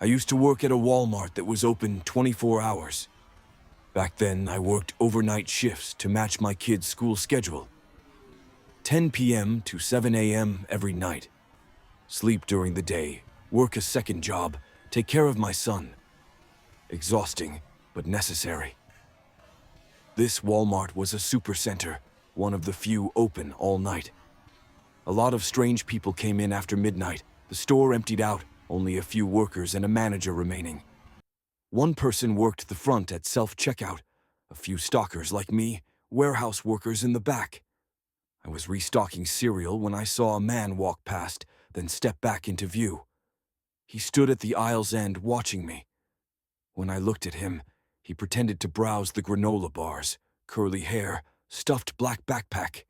I used to work at a Walmart that was open 24 hours. Back then, I worked overnight shifts to match my kids' school schedule. 10 p.m. to 7 a.m. every night. Sleep during the day, work a second job, take care of my son. Exhausting, but necessary. This Walmart was a supercenter, one of the few open all night. A lot of strange people came in after midnight. The store emptied out, only a few workers and a manager remaining. One person worked the front at self-checkout, a few stalkers like me, warehouse workers in the back. I was restocking cereal when I saw a man walk past, then step back into view. He stood at the aisle's end watching me. When I looked at him, he pretended to browse the granola bars, curly hair, stuffed black backpack.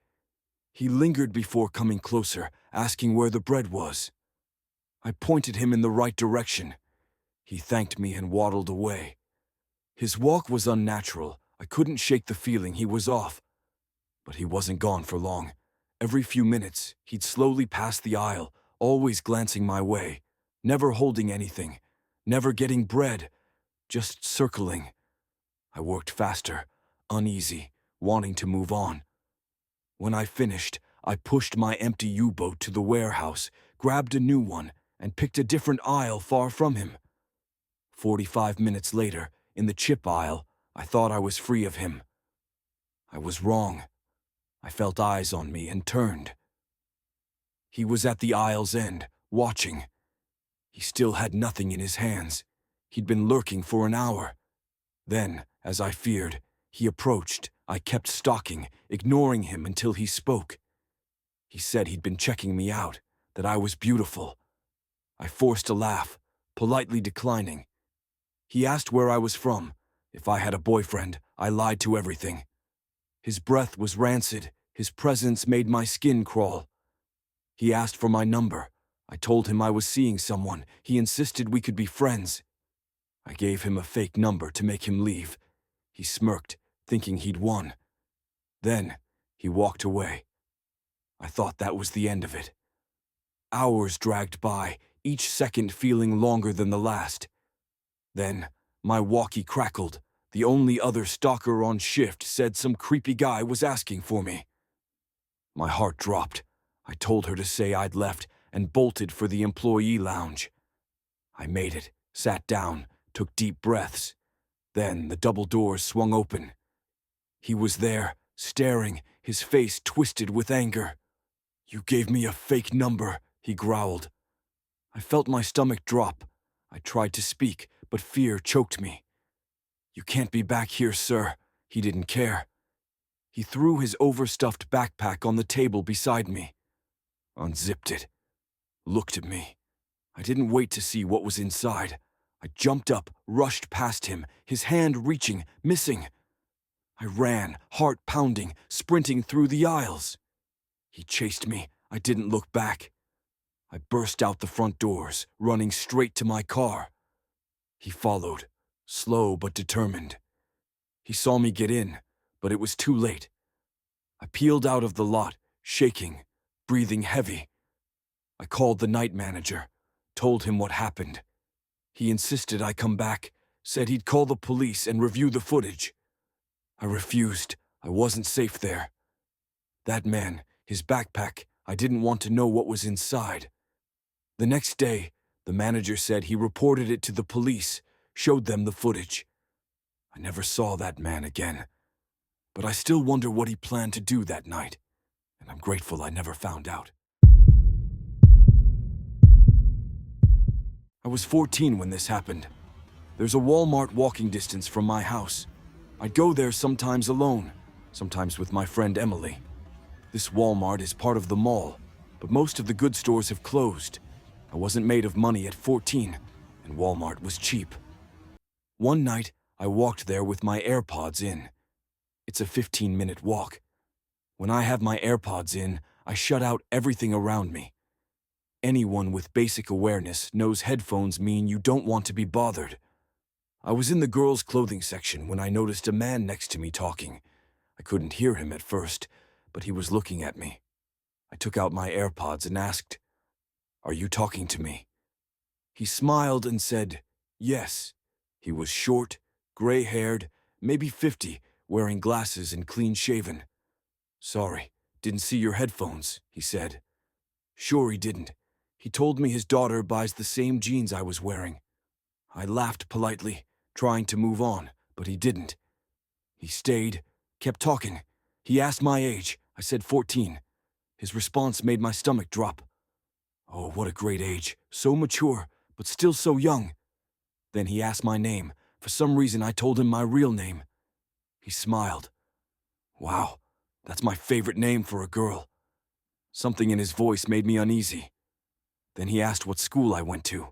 He lingered before coming closer, asking where the bread was. I pointed him in the right direction. He thanked me and waddled away. His walk was unnatural. I couldn't shake the feeling he was off. But he wasn't gone for long. Every few minutes, he'd slowly pass the aisle, always glancing my way, never holding anything, never getting bread, just circling. I worked faster, uneasy, wanting to move on. When I finished, I pushed my empty U-boat to the warehouse, grabbed a new one, and picked a different aisle far from him. 45 minutes later, in the chip aisle, I thought I was free of him. I was wrong. I felt eyes on me and turned. He was at the aisle's end, watching. He still had nothing in his hands. He'd been lurking for an hour. Then, as I feared, he approached. I kept stalking, ignoring him until he spoke. He said he'd been checking me out, that I was beautiful. I forced a laugh, politely declining. He asked where I was from. If I had a boyfriend, I lied to everything. His breath was rancid. His presence made my skin crawl. He asked for my number. I told him I was seeing someone. He insisted we could be friends. I gave him a fake number to make him leave. He smirked, thinking he'd won. Then, he walked away. I thought that was the end of it. Hours dragged by, each second feeling longer than the last. Then, my walkie crackled. The only other stalker on shift said some creepy guy was asking for me. My heart dropped. I told her to say I'd left and bolted for the employee lounge. I made it, sat down, took deep breaths. Then the double doors swung open. He was there, staring, his face twisted with anger. "You gave me a fake number," he growled. I felt my stomach drop. I tried to speak, but fear choked me. "You can't be back here, sir." He didn't care. He threw his overstuffed backpack on the table beside me, unzipped it, looked at me. I didn't wait to see what was inside. I jumped up, rushed past him, his hand reaching, missing. I ran, heart pounding, sprinting through the aisles. He chased me. I didn't look back. I burst out the front doors, running straight to my car. He followed, slow but determined. He saw me get in, but it was too late. I peeled out of the lot, shaking, breathing heavy. I called the night manager, told him what happened. He insisted I come back, said he'd call the police and review the footage. I refused. I wasn't safe there. That man, his backpack, I didn't want to know what was inside. The next day, the manager said he reported it to the police, showed them the footage. I never saw that man again. But I still wonder what he planned to do that night, and I'm grateful I never found out. I was 14 when this happened. There's a Walmart walking distance from my house. I'd go there sometimes alone, sometimes with my friend Emily. This Walmart is part of the mall, but most of the good stores have closed. I wasn't made of money at 14, and Walmart was cheap. One night, I walked there with my AirPods in. It's a 15-minute walk. When I have my AirPods in, I shut out everything around me. Anyone with basic awareness knows headphones mean you don't want to be bothered. I was in the girls' clothing section when I noticed a man next to me talking. I couldn't hear him at first, but he was looking at me. I took out my AirPods and asked, "Are you talking to me?" He smiled and said, yes. He was short, gray-haired, maybe 50, wearing glasses and clean-shaven. Sorry, didn't see your headphones, he said. Sure he didn't. He told me his daughter buys the same jeans I was wearing. I laughed politely, trying to move on, but he didn't. He stayed, kept talking. He asked my age. I said 14. His response made my stomach drop. Oh, what a great age. So mature, but still so young. Then he asked my name. For some reason, I told him my real name. He smiled. Wow, that's my favorite name for a girl. Something in his voice made me uneasy. Then he asked what school I went to.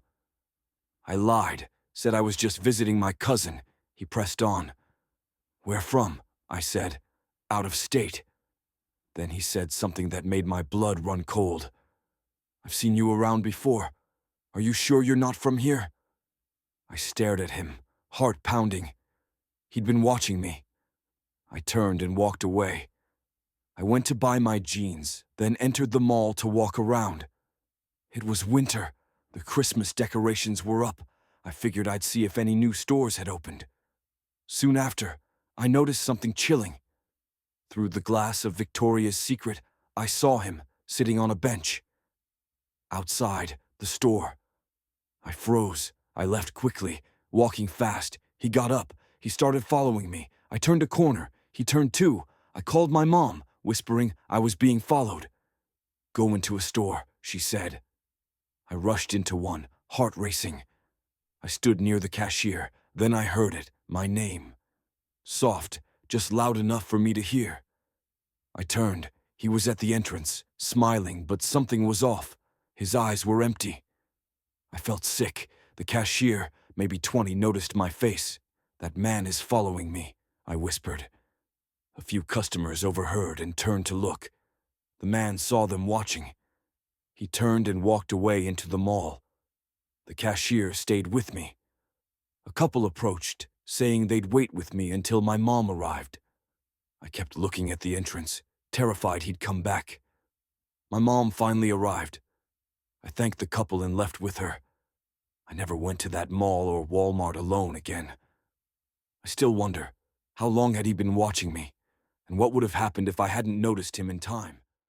I lied, said I was just visiting my cousin. He pressed on. Where from? I said. Out of state. Then he said something that made my blood run cold. I've seen you around before. Are you sure you're not from here? I stared at him, heart pounding. He'd been watching me. I turned and walked away. I went to buy my jeans, then entered the mall to walk around. It was winter. The Christmas decorations were up. I figured I'd see if any new stores had opened. Soon after, I noticed something chilling. Through the glass of Victoria's Secret, I saw him sitting on a bench. Outside the store. I froze. I left quickly, walking fast. He got up. He started following me. I turned a corner. He turned too. I called my mom, whispering I was being followed. Go into a store, she said. I rushed into one, heart racing. I stood near the cashier. Then I heard it, my name. Soft, just loud enough for me to hear. I turned. He was at the entrance, smiling, but something was off. His eyes were empty. I felt sick. The cashier, maybe 20, noticed my face. That man is following me, I whispered. A few customers overheard and turned to look. The man saw them watching. He turned and walked away into the mall. The cashier stayed with me. A couple approached, saying they'd wait with me until my mom arrived. I kept looking at the entrance, terrified he'd come back. My mom finally arrived. I thanked the couple and left with her. I never went to that mall or Walmart alone again. I still wonder, how long had he been watching me, and what would have happened if I hadn't noticed him in time?